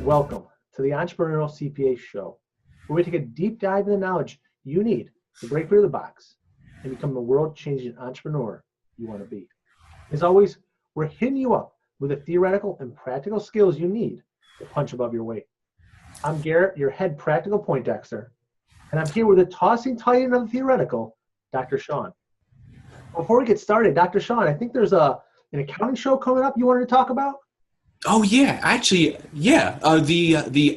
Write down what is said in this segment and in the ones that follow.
Welcome to the Entrepreneurial CPA Show, where we take a deep dive into the knowledge you need to break through the box and become the world-changing entrepreneur you want to be. As always, we're hitting you up with the theoretical and practical skills you need to punch above your weight. I'm Garrett, your head practical Poindexter, and I'm here with the tossing titan of the theoretical, Dr. Sean. Before we get started, Dr. Sean, I think there's an accounting show coming up you wanted to talk about? Oh yeah, actually, yeah. The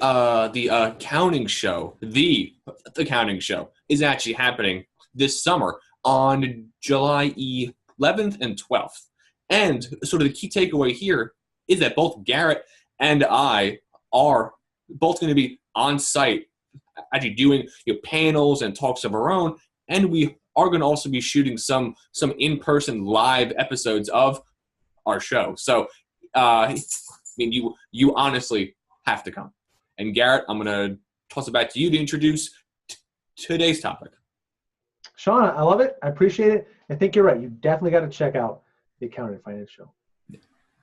accounting show, the accounting show is actually happening this summer on July 11th and 12th. And sort of the key takeaway here is that both Garrett and I are both going to be on site, actually doing panels and talks of our own, and we are going to also be shooting some in-person live episodes of our show. So, I mean, you honestly have to come. And Garrett, I'm going to toss it back to you to introduce today's topic. Sean, I love it. I appreciate it. I think you're right. You definitely got to check out the Accounting and Finance Show.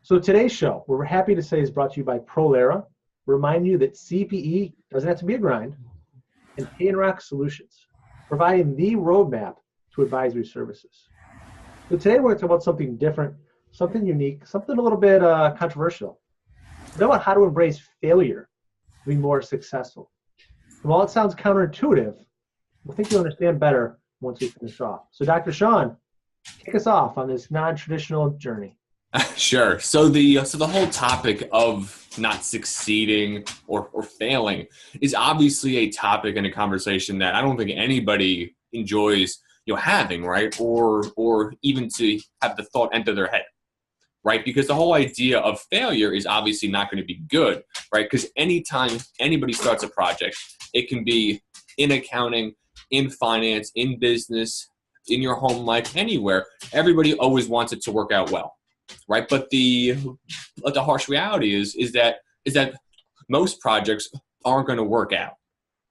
So today's show, we're happy to say, is brought to you by Prolera. Remind you that CPE doesn't have to be a grind, and Pay and Rock Solutions, providing the roadmap to advisory services. So today we're going to talk about something different, something unique, something a little bit controversial. We're about how to embrace failure to be more successful. And while it sounds counterintuitive, I think you'll understand better once we finish off. So Dr. Sean, kick us off on this non-traditional journey. Sure. So the whole topic of not succeeding or failing is obviously a topic and a conversation that I don't think anybody enjoys having, right? Or even to have the thought enter their head. Right? Because the whole idea of failure is obviously not going to be good, right? Because anytime anybody starts a project, it can be in accounting, in finance, in business, in your home life, anywhere, everybody always wants it to work out well, right? But the harsh reality is that most projects aren't going to work out.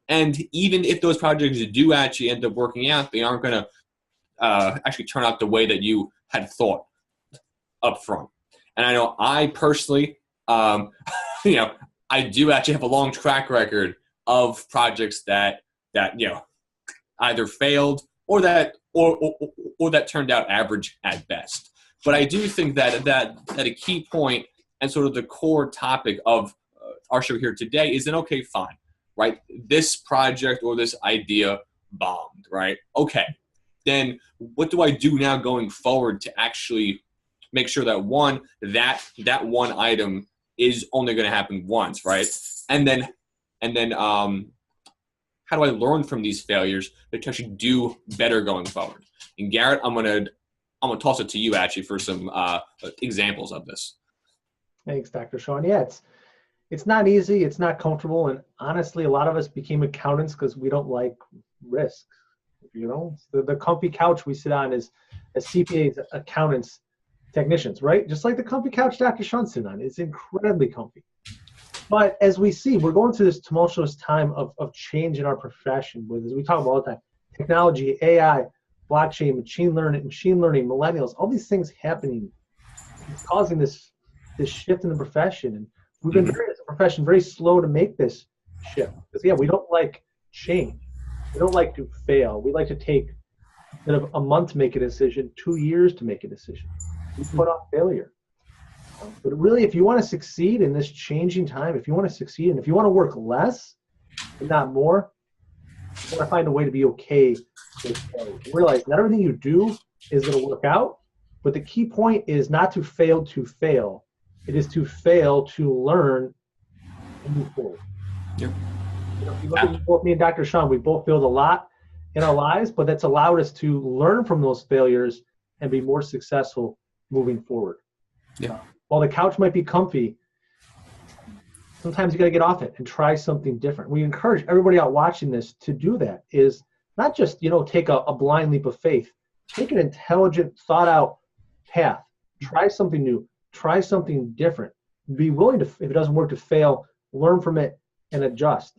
And even if those projects do actually end up working out, they aren't going to actually turn out the way that you had thought up front. And I know I personally, I do actually have a long track record of projects that either failed or that turned out average at best. But I do think that a key point and sort of the core topic of our show here today is okay, fine, right? This project or this idea bombed, right? Okay, then what do I do now going forward to actually make sure that that one item is only going to happen once, right? And then how do I learn from these failures to actually do better going forward? And Garrett, I'm gonna toss it to you actually for some examples of this. Thanks, Dr. Sean. Yeah, it's not easy, it's not comfortable, and honestly, a lot of us became accountants because we don't like risk. The comfy couch we sit on as CPAs, accountants, technicians, right? Just like the comfy couch Dr. Sean's sitting on. It's incredibly comfy. But as we see, we're going through this tumultuous time of change in our profession with, as we talk about all the time, technology, AI, blockchain, machine learning, millennials, all these things happening. It's causing this shift in the profession. And we've been, as a profession, very slow to make this shift. Because, we don't like change. We don't like to fail. We like to take, instead of a month to make a decision, 2 years to make a decision. We put off failure. But really, if you want to succeed in this changing time, if you want to succeed and if you want to work less and not more, you want to find a way to be okay with failure. Realize not everything you do is going to work out, but the key point is not to fail to fail. It is to fail to learn and move forward. Yep. If you look at both me and Dr. Sean, we both failed a lot in our lives, but that's allowed us to learn from those failures and be more successful moving forward. Yeah. While the couch might be comfy, sometimes you got to get off it and try something different. We encourage everybody out watching this to do that, is not just, take a blind leap of faith. Take an intelligent, thought out path. Try something new. Try something different. Be willing to, if it doesn't work, to fail, learn from it, and adjust.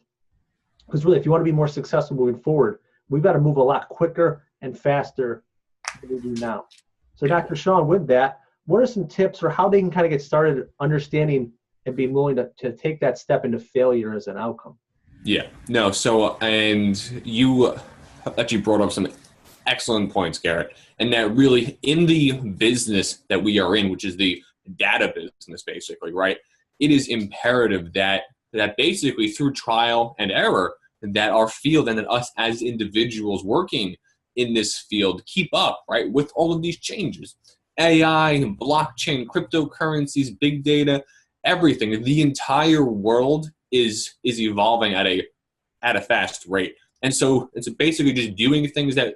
Because really, if you want to be more successful moving forward, we've got to move a lot quicker and faster than we do now. So Dr. Sean, with that, what are some tips for how they can kind of get started understanding and being willing to take that step into failure as an outcome. Yeah, no. So, and you actually brought up some excellent points, Garrett, and that really in the business that we are in, which is the data business, basically, right? It is imperative that basically through trial and error, that our field and that us as individuals working in this field keep up, right, with all of these changes. AI, blockchain, cryptocurrencies, big data, everything. The entire world is evolving at a fast rate. And so it's basically just doing things that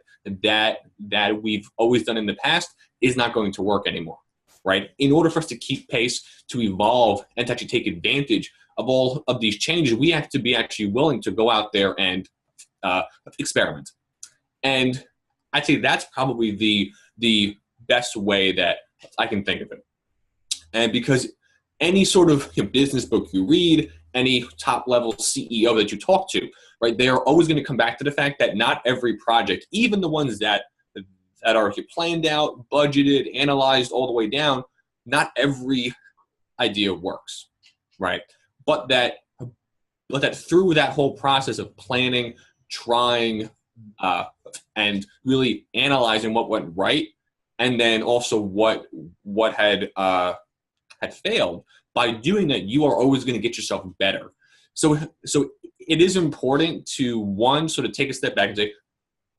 we've always done in the past is not going to work anymore, right? In order for us to keep pace, to evolve, and to actually take advantage of all of these changes, we have to be actually willing to go out there and experiment. And I'd say that's probably the best way that I can think of it. And because any sort of business book you read, any top level CEO that you talk to, right, they are always going to come back to the fact that not every project, even the ones that are planned out, budgeted, analyzed all the way down, not every idea works, right? But that through that whole process of planning, trying, and really analyzing what went right, and then also what had failed. By doing that, you are always going to get yourself better. So it is important to, one, sort of take a step back and say,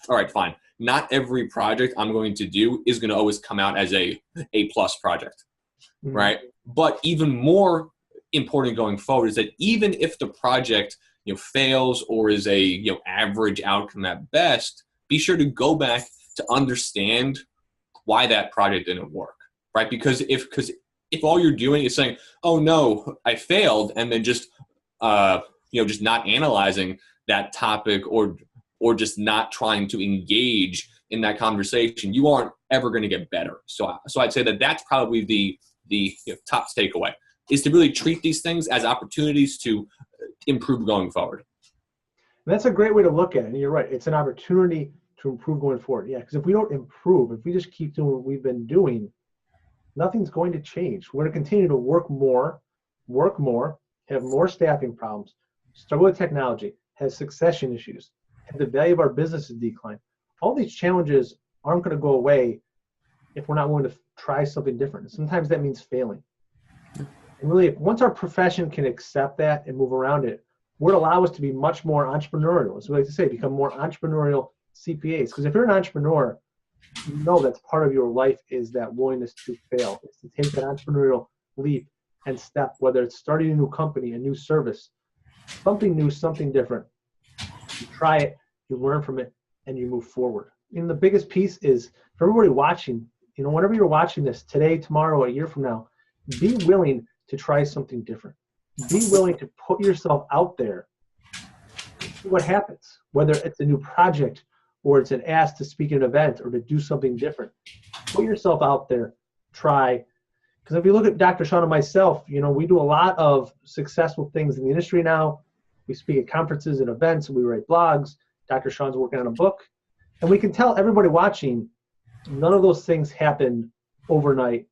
all right, fine. Not every project I'm going to do is going to always come out as a plus project, right? But even more important going forward is that even if the project fails or is a average outcome at best, be sure to go back to understand why that project didn't work, right? Because if all you're doing is saying, oh no, I failed, and then just just not analyzing that topic or just not trying to engage in that conversation, you aren't ever going to get better. So I'd say that that's probably the top takeaway, is to really treat these things as opportunities to improve going forward. And that's a great way to look at it. And you're right. It's an opportunity to improve going forward. Yeah, because if we don't improve, if we just keep doing what we've been doing, nothing's going to change. We're going to continue to work more, have more staffing problems, struggle with technology, have succession issues, have the value of our businesses decline. All these challenges aren't going to go away if we're not willing to try something different. Sometimes that means failing. And really, once our profession can accept that and move around it, would allow us to be much more entrepreneurial, as we like to say, become more entrepreneurial CPAs. Because if you're an entrepreneur, you know that's part of your life is that willingness to fail. It's to take that entrepreneurial leap and step, whether it's starting a new company, a new service, something new, something different. You try it, you learn from it, and you move forward. And the biggest piece is for everybody watching, whenever you're watching this today, tomorrow, a year from now, be willing to try something different. Be willing to put yourself out there, see what happens, whether it's a new project or it's an ask to speak at an event or to do something different. Put yourself out there, try. Because if you look at Dr. Sean and myself, we do a lot of successful things in the industry now. We speak at conferences and events, we write blogs. Dr. Sean's working on a book. And we can tell everybody watching, none of those things happened overnight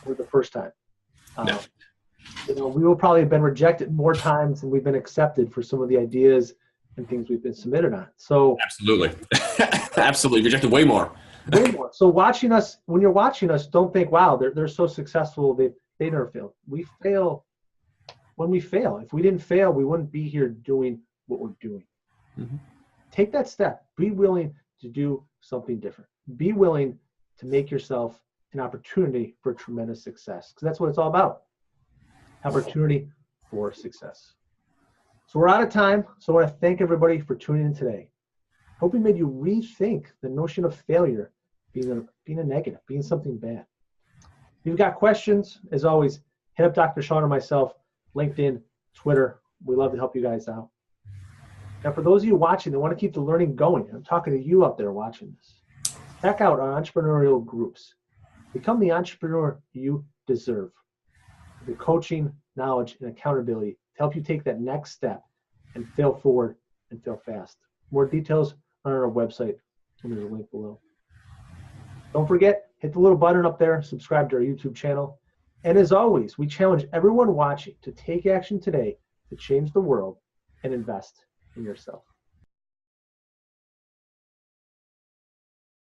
or the first time. No. We will probably have been rejected more times than we've been accepted for some of the ideas and things we've been submitted on. So absolutely. Absolutely. Rejected way more. Way more. So when you're watching us, don't think, wow, they're so successful, they never fail. We fail when we fail. If we didn't fail, we wouldn't be here doing what we're doing. Mm-hmm. Take that step. Be willing to do something different. Be willing to make yourself an opportunity for tremendous success, because that's what it's all about. Opportunity for success. So we're out of time. So I want to thank everybody for tuning in today. Hope we made you rethink the notion of failure being a negative, being something bad. If you've got questions, as always, hit up Dr. Sean or myself, LinkedIn, Twitter. We love to help you guys out. Now, for those of you watching that want to keep the learning going, I'm talking to you out there watching this. Check out our entrepreneurial groups. Become the entrepreneur you deserve. The coaching, knowledge, and accountability to help you take that next step and fail forward and fail fast. More details are on our website, and there's a link below. Don't forget, hit the little button up there, subscribe to our YouTube channel, And as always, we challenge everyone watching to take action today to change the world and invest in yourself.